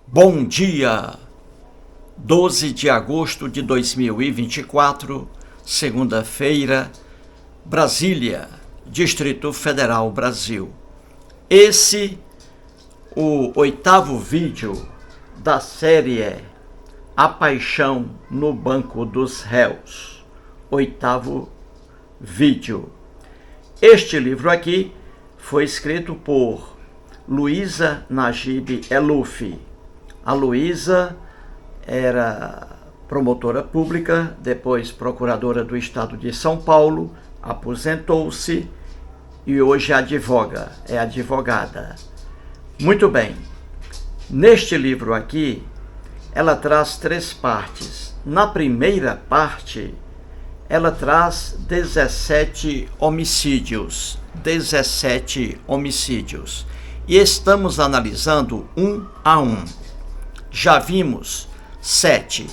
Bom dia! 12 de agosto de 2024, segunda-feira, Brasília, Distrito Federal, Brasil. Esse, o 8º vídeo da série A Paixão no Banco dos Réus. 8º vídeo. Este livro aqui foi escrito por Luísa Najib Eluf. A Luísa era promotora pública, depois procuradora do Estado de São Paulo, aposentou-se e hoje é advogada. Muito bem, neste livro aqui, ela traz 3 partes. Na primeira parte, ela traz 17 homicídios. E estamos analisando um a um. Já vimos 7.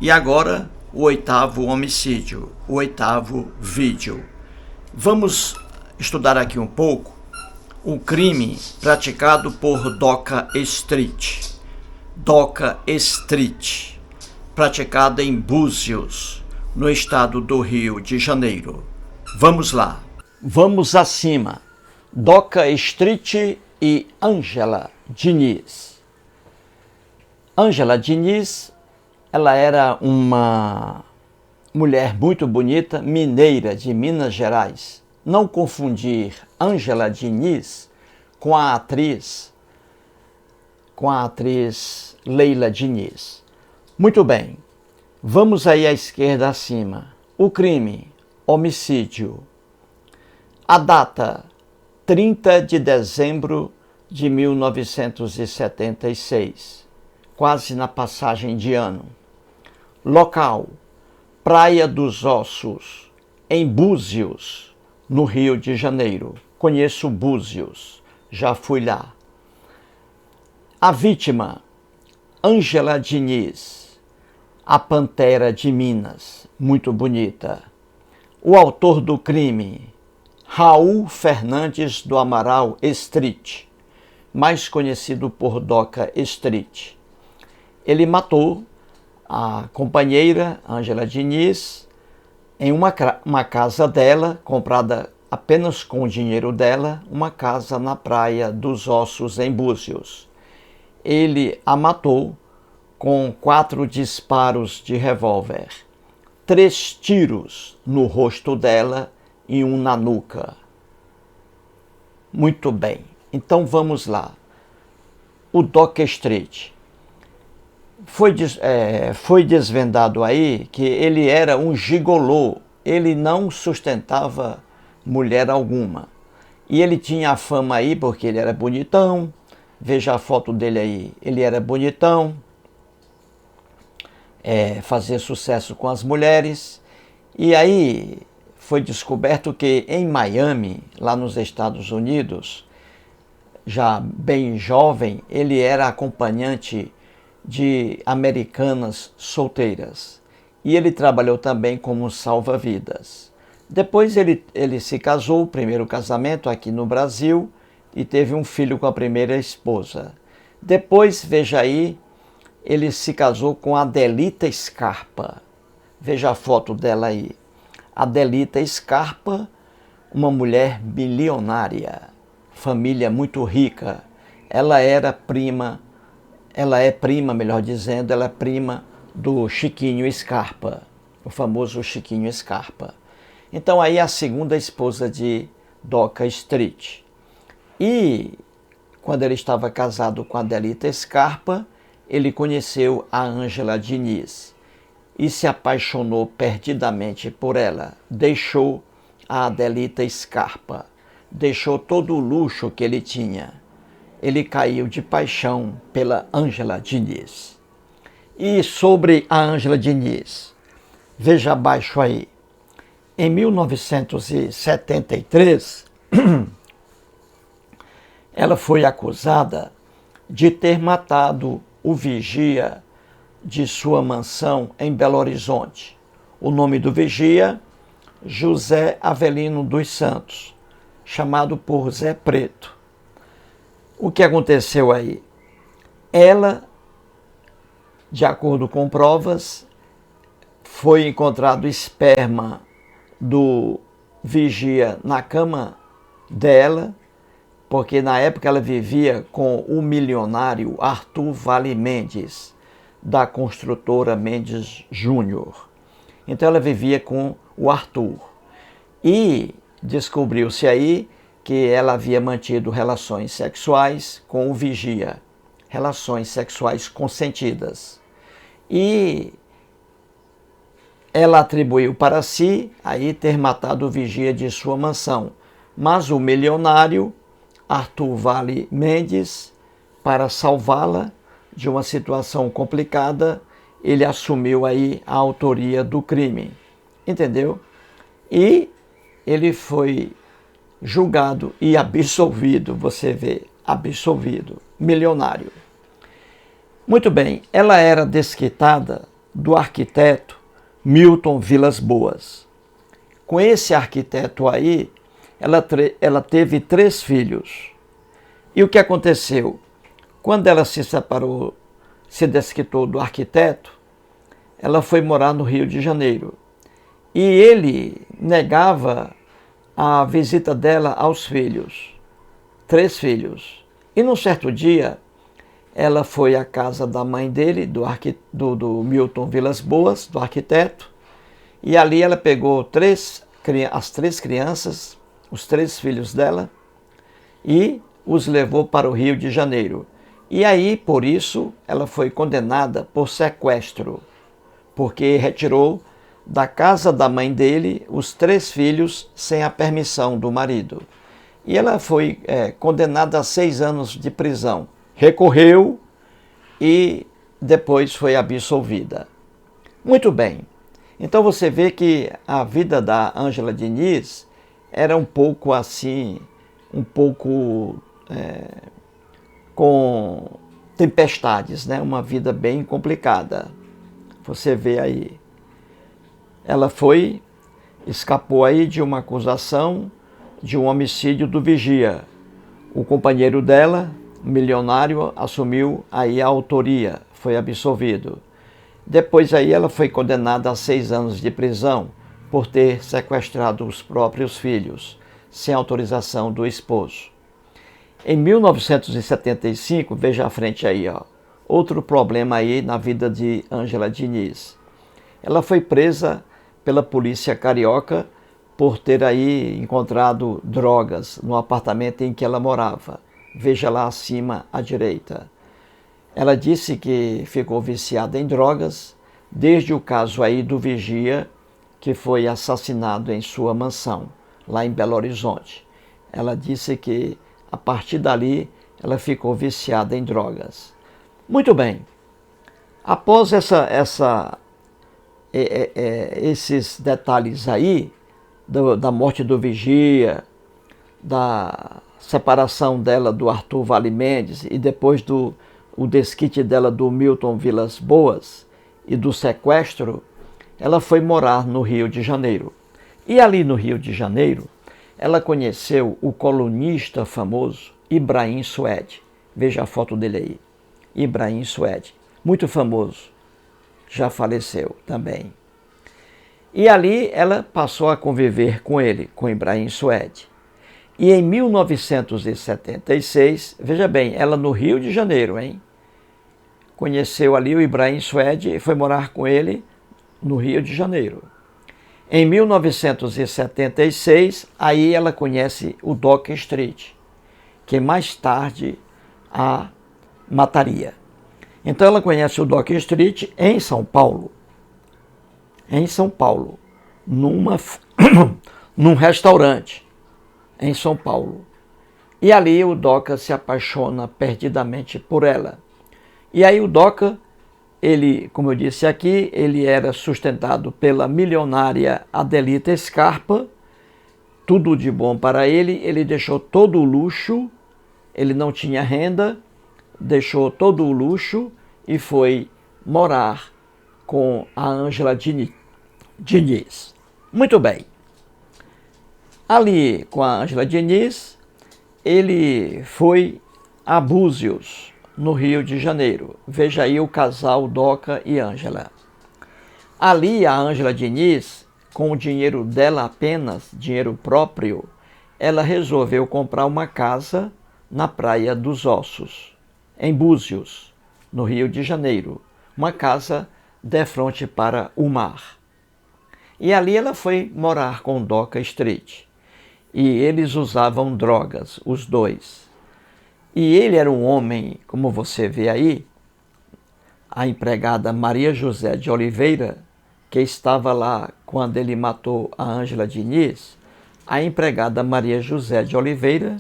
E agora o 8º homicídio, o 8º vídeo. Vamos estudar aqui um pouco o crime praticado por Doca Street. Doca Street, praticada em Búzios, no estado do Rio de Janeiro. Vamos lá. Vamos acima. Doca Street e Ângela Diniz. Ângela Diniz, ela era uma mulher muito bonita, mineira de Minas Gerais. Não confundir Ângela Diniz com a atriz Leila Diniz. Muito bem, vamos aí à esquerda acima. O crime, homicídio. A data, 30 de dezembro de 1976. Quase na passagem de ano. Local, Praia dos Ossos, em Búzios, no Rio de Janeiro. Conheço Búzios, já fui lá. A vítima, Ângela Diniz, a Pantera de Minas, muito bonita. O autor do crime, Raul Fernandes do Amaral Street, mais conhecido por Doca Street. Ele matou a companheira, Ângela Diniz, em uma casa dela, comprada apenas com o dinheiro dela, uma casa na Praia dos Ossos, em Búzios. Ele a matou com 4 disparos de revólver, 3 tiros no rosto dela e 1 na nuca. Muito bem, então vamos lá. O Doca Street. Foi desvendado aí que ele era um gigolô, ele não sustentava mulher alguma. E ele tinha a fama aí porque ele era bonitão, veja a foto dele aí, ele era bonitão, fazia sucesso com as mulheres. E aí foi descoberto que em Miami, lá nos Estados Unidos, já bem jovem, ele era acompanhante de americanas solteiras. E ele trabalhou também como salva-vidas. Depois ele se casou, o primeiro casamento aqui no Brasil, e teve um filho com a primeira esposa. Depois, veja aí, ele se casou com Adelita Scarpa. Veja a foto dela aí. Adelita Scarpa, uma mulher bilionária, família muito rica. Ela é prima, ela é prima do Chiquinho Scarpa, o famoso Chiquinho Scarpa. Então aí a segunda esposa de Doca Street. E quando ele estava casado com a Adelita Scarpa, ele conheceu a Ângela Diniz e se apaixonou perdidamente por ela. Deixou a Adelita Scarpa, deixou todo o luxo que ele tinha. Ele caiu de paixão pela Ângela Diniz. E sobre a Ângela Diniz, veja abaixo aí. Em 1973, ela foi acusada de ter matado o vigia de sua mansão em Belo Horizonte. O nome do vigia, José Avelino dos Santos, chamado por Zé Preto. O que aconteceu aí? Ela De acordo com provas, foi encontrado esperma do vigia na cama dela, porque na época ela vivia com o milionário Arthur Vale Mendes, da construtora Mendes Júnior. Então ela vivia com o Arthur. E descobriu-se aí que ela havia mantido relações sexuais com o vigia, relações sexuais consentidas. E ela atribuiu para si aí ter matado o vigia de sua mansão. Mas o milionário Arthur Vale Mendes, para salvá-la de uma situação complicada, ele assumiu aí a autoria do crime, entendeu? E ele foi julgado e absolvido, você vê, absolvido, milionário. Muito bem, ela era desquitada do arquiteto Milton Vilas Boas. Com esse arquiteto aí, ela teve 3 filhos. E o que aconteceu? Quando ela se separou, se desquitou do arquiteto, ela foi morar no Rio de Janeiro. E ele negava a visita dela aos filhos, 3 filhos. E num certo dia, ela foi à casa da mãe dele, do Milton Vilas Boas, do arquiteto, e ali ela pegou as 3 crianças, os 3 filhos dela, e os levou para o Rio de Janeiro. E aí, por isso, ela foi condenada por sequestro, porque retirou da casa da mãe dele os 3 filhos sem a permissão do marido. E ela foi condenada a 6 anos de prisão. Recorreu e depois foi absolvida. Muito bem. Então você vê que a vida da Ângela Diniz era um pouco assim, com tempestades, né? Uma vida bem complicada. Você vê aí. Ela escapou aí de uma acusação de um homicídio do vigia. O companheiro dela, milionário, assumiu aí a autoria, foi absolvido. Depois aí ela foi condenada a 6 anos de prisão por ter sequestrado os próprios filhos, sem autorização do esposo. Em 1975, veja à frente aí, ó, outro problema aí na vida de Ângela Diniz. Ela foi presa pela polícia carioca por ter aí encontrado drogas no apartamento em que ela morava. Veja lá acima à direita. Ela disse que ficou viciada em drogas desde o caso aí do vigia que foi assassinado em sua mansão, lá em Belo Horizonte. Ela disse que a partir dali ela ficou viciada em drogas. Muito bem. Após esses detalhes aí, da morte do vigia, da separação dela do Arthur Vale Mendes e depois o desquite dela do Milton Vilas Boas e do sequestro, ela foi morar no Rio de Janeiro. E ali no Rio de Janeiro, ela conheceu o colunista famoso Ibrahim Suede. Veja a foto dele aí. Ibrahim Suede, muito famoso, já faleceu também. E ali ela passou a conviver com ele, com Ibrahim Suede. E em 1976, veja bem, ela no Rio de Janeiro, hein? Conheceu ali o Ibrahim Suede e foi morar com ele no Rio de Janeiro. Em 1976, aí ela conhece o Doc Street, que mais tarde a mataria. Então ela conhece o Doc Street em São Paulo. Em São Paulo, num restaurante em São Paulo. E ali o Doca se apaixona perdidamente por ela. E aí o Doca, ele, como eu disse aqui, ele era sustentado pela milionária Adelita Scarpa, tudo de bom para ele deixou todo o luxo, ele não tinha renda, deixou todo o luxo e foi morar com a Ângela Diniz. Muito bem. Ali com a Ângela Diniz, ele foi a Búzios, no Rio de Janeiro. Veja aí o casal Doca e Ângela. Ali a Ângela Diniz, com o dinheiro dela apenas, dinheiro próprio, ela resolveu comprar uma casa na Praia dos Ossos, em Búzios, no Rio de Janeiro. Uma casa de frente para o mar. E ali ela foi morar com Doca Street. E eles usavam drogas, os dois. E ele era um homem, como você vê aí, a empregada Maria José de Oliveira, que estava lá quando ele matou a Ângela Diniz, a empregada Maria José de Oliveira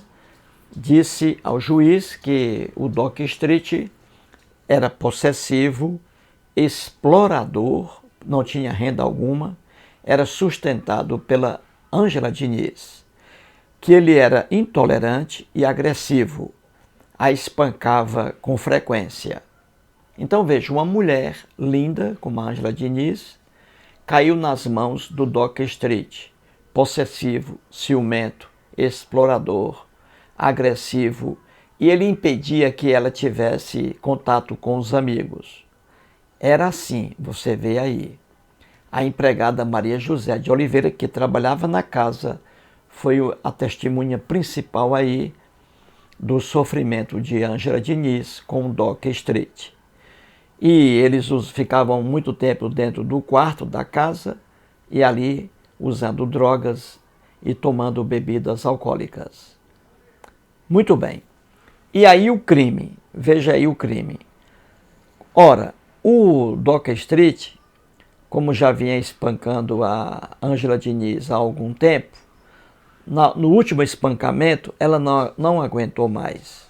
disse ao juiz que o Doca Street era possessivo, explorador, não tinha renda alguma, era sustentado pela Ângela Diniz, que ele era intolerante e agressivo, a espancava com frequência. Então veja, uma mulher linda como a Ângela Diniz caiu nas mãos do Doca Street, possessivo, ciumento, explorador, agressivo, e ele impedia que ela tivesse contato com os amigos. Era assim, você vê aí. A empregada Maria José de Oliveira, que trabalhava na casa, foi a testemunha principal aí do sofrimento de Ângela Diniz com o Doca Street. E eles ficavam muito tempo dentro do quarto da casa e ali usando drogas e tomando bebidas alcoólicas. Muito bem. E aí o crime, veja aí o crime. Ora, o Doca Street, como já vinha espancando a Ângela Diniz há algum tempo, no último espancamento ela não aguentou mais.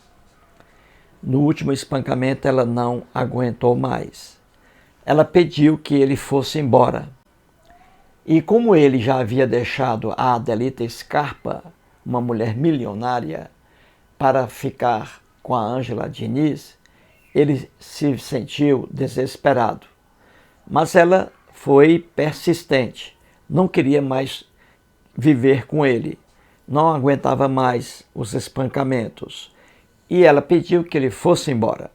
No último espancamento ela não aguentou mais. Ela pediu que ele fosse embora. E como ele já havia deixado a Adelita Scarpa, uma mulher milionária, para ficar com a Ângela Diniz, ele se sentiu desesperado. Mas ela foi persistente, não queria mais viver com ele, não aguentava mais os espancamentos. E ela pediu que ele fosse embora.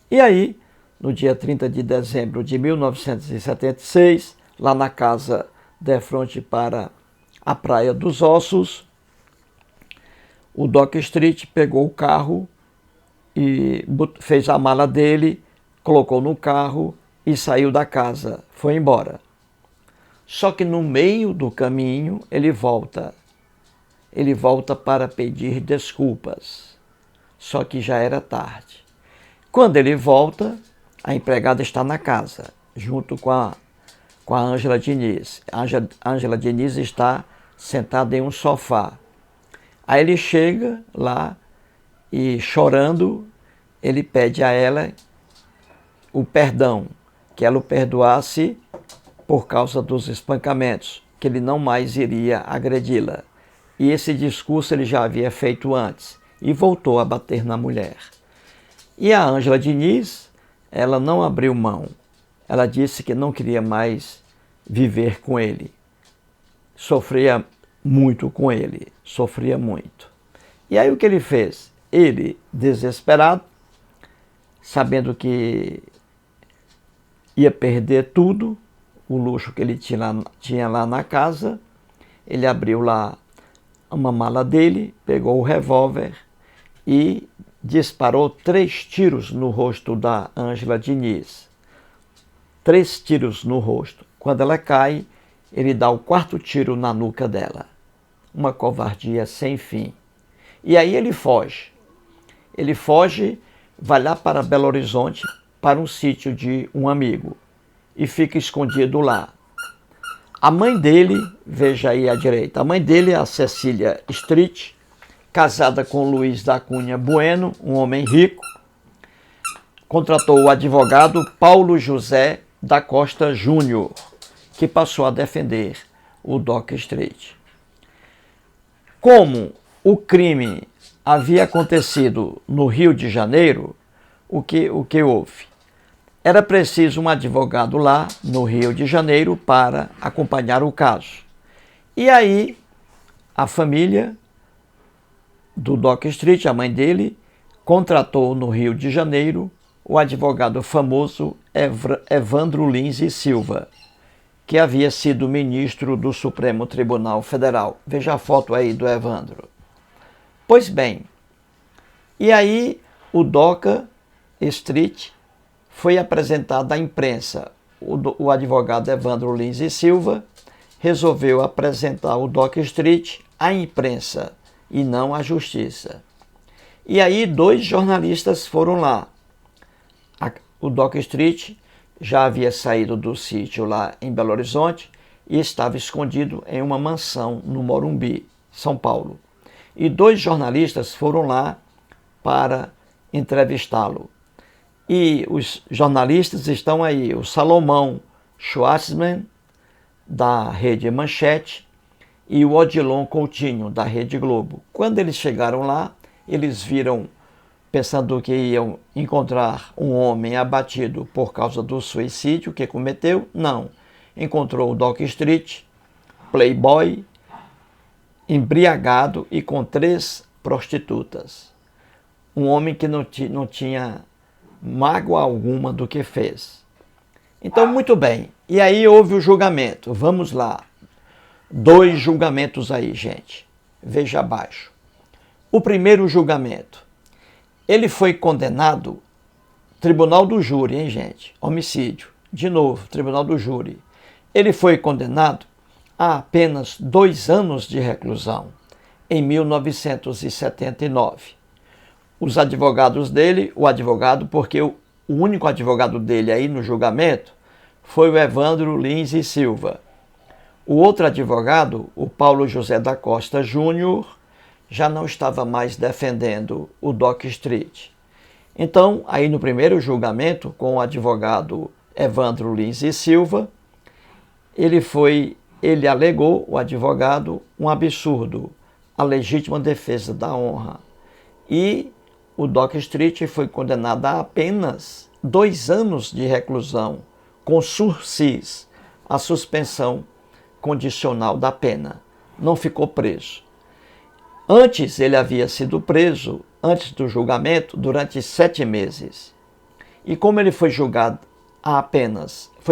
E aí, no dia 30 de dezembro de 1976, lá na casa de frente para a Praia dos Ossos, o Doca Street pegou o carro e fez a mala dele, colocou no carro e saiu da casa, foi embora. Só que no meio do caminho ele volta para pedir desculpas. Só que já era tarde. Quando ele volta, a empregada está na casa, junto com a Ângela Diniz. A Ângela Diniz está sentada em um sofá. Aí ele chega lá e, chorando, ele pede a ela o perdão, que ela o perdoasse por causa dos espancamentos, que ele não mais iria agredi-la. E esse discurso ele já havia feito antes. E voltou a bater na mulher. E a Ângela Diniz, ela não abriu mão. Ela disse que não queria mais viver com ele. Sofria muito com ele, sofria muito. E aí o que ele fez? Ele, desesperado, sabendo que ia perder tudo, o luxo que ele tinha lá na casa, ele abriu lá uma mala dele, pegou o revólver e disparou 3 tiros no rosto da Ângela Diniz. 3 tiros no rosto. Quando ela cai, ele dá o 4º tiro na nuca dela. Uma covardia sem fim. E aí ele foge. Ele foge, vai lá para Belo Horizonte, para um sítio de um amigo, e fica escondido lá. A mãe dele, veja aí à direita, a mãe dele é a Cecília Street, casada com Luiz da Cunha Bueno, um homem rico, contratou o advogado Paulo José da Costa Júnior, que passou a defender o Doca Street. Como o crime havia acontecido no Rio de Janeiro, o que houve? Era preciso um advogado lá no Rio de Janeiro para acompanhar o caso. E aí a família do Doca Street, a mãe dele, contratou no Rio de Janeiro o advogado famoso Evandro Lins e Silva, que havia sido ministro do Supremo Tribunal Federal. Veja a foto aí do Evandro. Pois bem, e aí o DOCA Street foi apresentado à imprensa. O advogado Evandro Lins e Silva resolveu apresentar o DOCA Street à imprensa e não à justiça. E aí 2 jornalistas foram lá. O DOCA Street já havia saído do sítio lá em Belo Horizonte e estava escondido em uma mansão no Morumbi, São Paulo. E 2 jornalistas foram lá para entrevistá-lo. E os jornalistas estão aí, o Salomão Schwartzman, da Rede Manchete, e o Odilon Coutinho, da Rede Globo. Quando eles chegaram lá, eles viram, pensando que iam encontrar um homem abatido por causa do suicídio que cometeu. Não. Encontrou o DOCA Street, playboy, embriagado e com 3 prostitutas. Um homem que não tinha mágoa alguma do que fez. Então, muito bem. E aí houve o julgamento. Vamos lá. 2 julgamentos aí, gente. Veja abaixo. O primeiro julgamento. Ele foi condenado, tribunal do júri, hein, gente? Homicídio. De novo, tribunal do júri. Ele foi condenado a apenas 2 anos de reclusão, em 1979. Os advogados dele, porque o único advogado dele aí no julgamento foi o Evandro Lins e Silva. O outro advogado, o Paulo José da Costa Júnior, já não estava mais defendendo o DOCA Street. Então, aí no primeiro julgamento, com o advogado Evandro Lins e Silva, ele alegou, o advogado, um absurdo, a legítima defesa da honra. E o DOCA Street foi condenado a apenas 2 anos de reclusão, com sursis, a suspensão condicional da pena. Não ficou preso. Antes ele havia sido preso, antes do julgamento, durante 7 meses. E como ele foi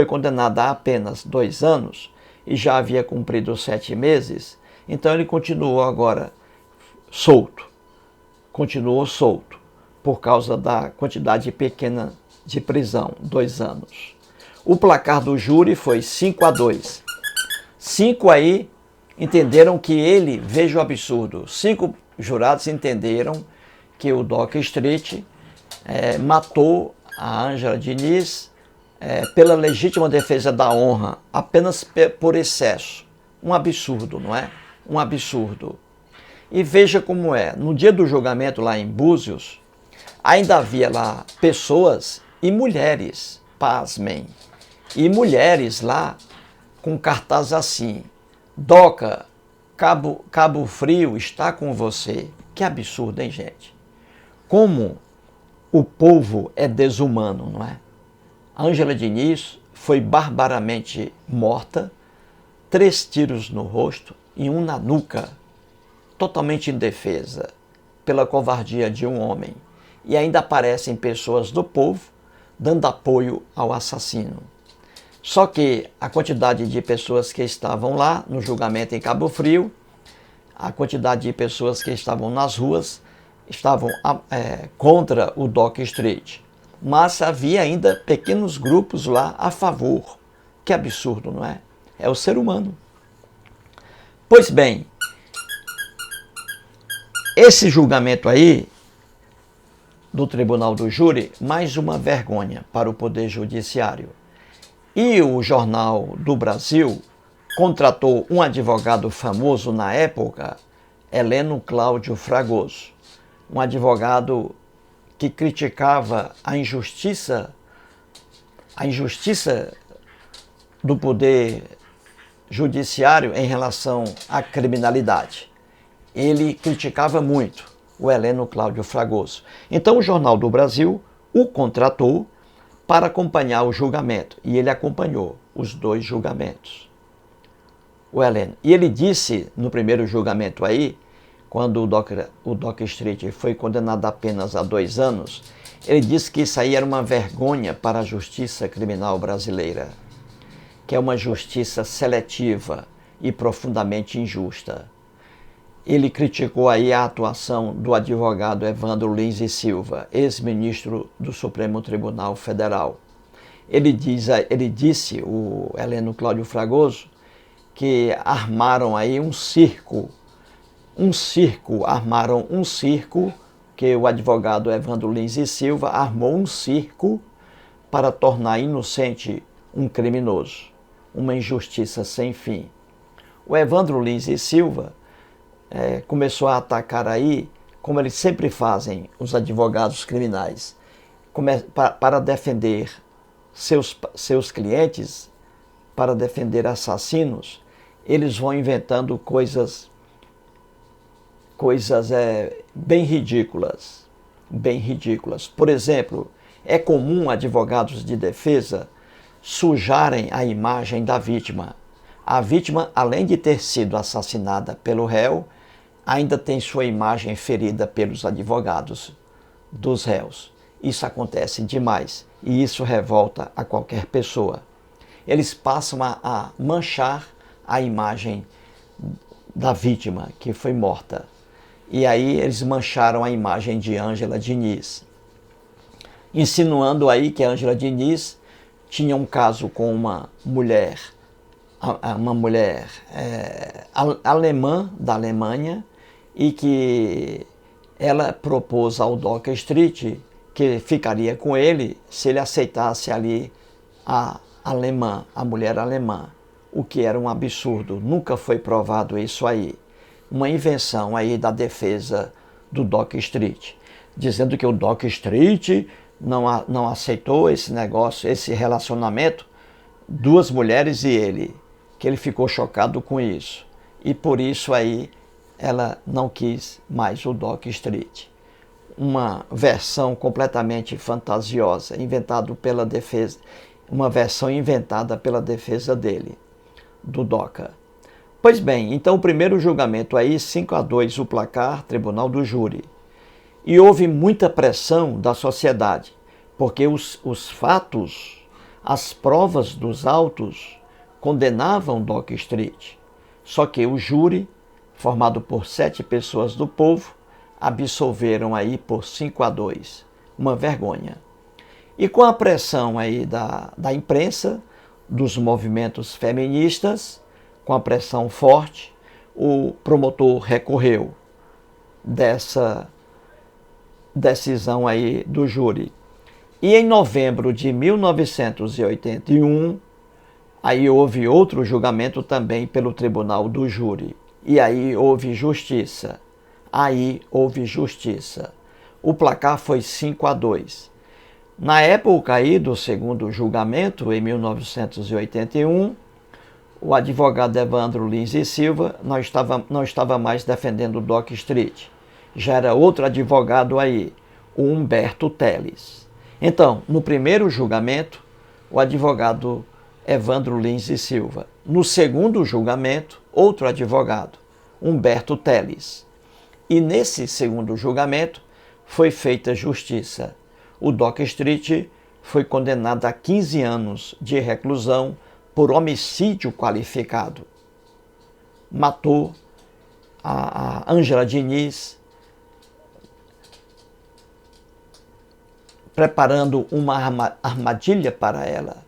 condenado a apenas 2 anos e já havia cumprido 7 meses, então ele continuou agora solto. Continuou solto por causa da quantidade pequena de prisão, 2 anos. O placar do júri foi 5-2. 5 aí entenderam que ele, veja o absurdo, 5 jurados entenderam que o DOCA Street matou a Ângela Diniz pela legítima defesa da honra, apenas por excesso. Um absurdo, não é? Um absurdo. E veja como é, no dia do julgamento lá em Búzios, ainda havia lá pessoas e mulheres, pasmem, e mulheres lá com cartaz assim: DOCA, Cabo Frio está com você. Que absurdo, hein, gente? Como o povo é desumano, não é? Ângela Diniz foi barbaramente morta, 3 tiros no rosto e 1 na nuca, totalmente indefesa, pela covardia de um homem. E ainda aparecem pessoas do povo dando apoio ao assassino. Só que a quantidade de pessoas que estavam lá no julgamento em Cabo Frio, a quantidade de pessoas que estavam nas ruas, estavam contra o DOCA Street. Mas havia ainda pequenos grupos lá a favor. Que absurdo, não é? É o ser humano. Pois bem, esse julgamento aí do Tribunal do Júri, mais uma vergonha para o Poder Judiciário. E o Jornal do Brasil contratou um advogado famoso na época, Heleno Cláudio Fragoso, um advogado que criticava a injustiça do Poder Judiciário em relação à criminalidade. Ele criticava muito o Heleno Cláudio Fragoso. Então o Jornal do Brasil o contratou para acompanhar o julgamento. E ele acompanhou os 2 julgamentos. O Heleno. E ele disse no primeiro julgamento aí quando o Doc Street foi condenado apenas a 2 anos, ele disse que isso aí era uma vergonha para a justiça criminal brasileira, que é uma justiça seletiva e profundamente injusta. Ele criticou aí a atuação do advogado Evandro Lins e Silva, ex-ministro do Supremo Tribunal Federal. Ele disse, o Heleno Cláudio Fragoso, que armaram aí um circo, que o advogado Evandro Lins e Silva armou um circo para tornar inocente um criminoso, uma injustiça sem fim. O Evandro Lins e Silva começou a atacar aí, como eles sempre fazem, os advogados criminais, para defender seus clientes, para defender assassinos. Eles vão inventando coisas bem ridículas. Por exemplo, é comum advogados de defesa sujarem a imagem da vítima. A vítima, além de ter sido assassinada pelo réu, ainda tem sua imagem ferida pelos advogados dos réus. Isso acontece demais e isso revolta a qualquer pessoa. Eles passam a manchar a imagem da vítima que foi morta. E aí eles mancharam a imagem de Ângela Diniz, insinuando aí que a Ângela Diniz tinha um caso com uma mulher alemã da Alemanha, e que ela propôs ao Doc Street que ficaria com ele se ele aceitasse ali a mulher alemã, o que era um absurdo. Nunca foi provado isso aí. Uma invenção aí da defesa do Doc Street, dizendo que o Doc Street não aceitou esse negócio, esse relacionamento, 2 mulheres e ele, que ele ficou chocado com isso. E por isso aí ela não quis mais o Doc Street. Uma versão completamente fantasiosa, uma versão inventada pela defesa dele, do Doca. Pois bem, então o primeiro julgamento aí, 5-2 o placar, Tribunal do Júri. E houve muita pressão da sociedade, porque os fatos, as provas dos autos condenavam Doc Street. Só que o júri, formado por 7 pessoas do povo, absolveram aí por 5-2. Uma vergonha. E com a pressão aí da imprensa, dos movimentos feministas, com a pressão forte, o promotor recorreu dessa decisão aí do júri. E em novembro de 1981, aí houve outro julgamento também pelo Tribunal do Júri. E aí houve justiça. O placar foi 5-2. Na época aí do segundo julgamento, em 1981, o advogado Evandro Lins e Silva não estava mais defendendo o Doc Street. Já era outro advogado aí, o Humberto Teles. Então, no primeiro julgamento, o advogado Evandro Lins e Silva. No segundo julgamento, outro advogado, Humberto Teles. E nesse segundo julgamento foi feita justiça. O Doc Street foi condenado a 15 anos de reclusão por homicídio qualificado. Matou a Ângela Diniz, preparando uma armadilha para ela,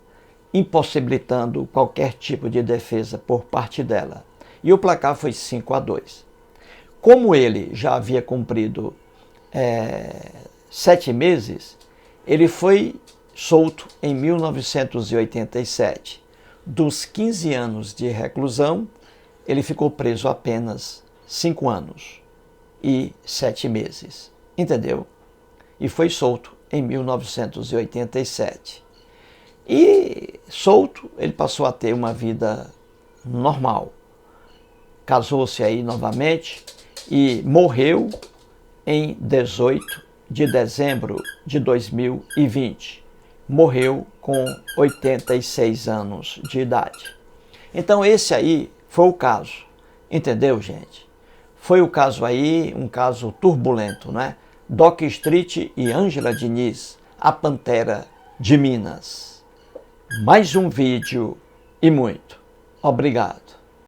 impossibilitando qualquer tipo de defesa por parte dela. E o placar foi 5-2. Como ele já havia cumprido 7 meses, ele foi solto em 1987. Dos 15 anos de reclusão, ele ficou preso apenas 5 anos e 7 meses. Entendeu? E foi solto em 1987. E solto, ele passou a ter uma vida normal. Casou-se aí novamente e morreu em 18 de dezembro de 2020. Morreu com 86 anos de idade. Então esse aí foi o caso. Entendeu, gente? Foi o caso aí, um caso turbulento, né? Doc Street e Ângela Diniz, a Pantera de Minas. Mais um vídeo e muito obrigado.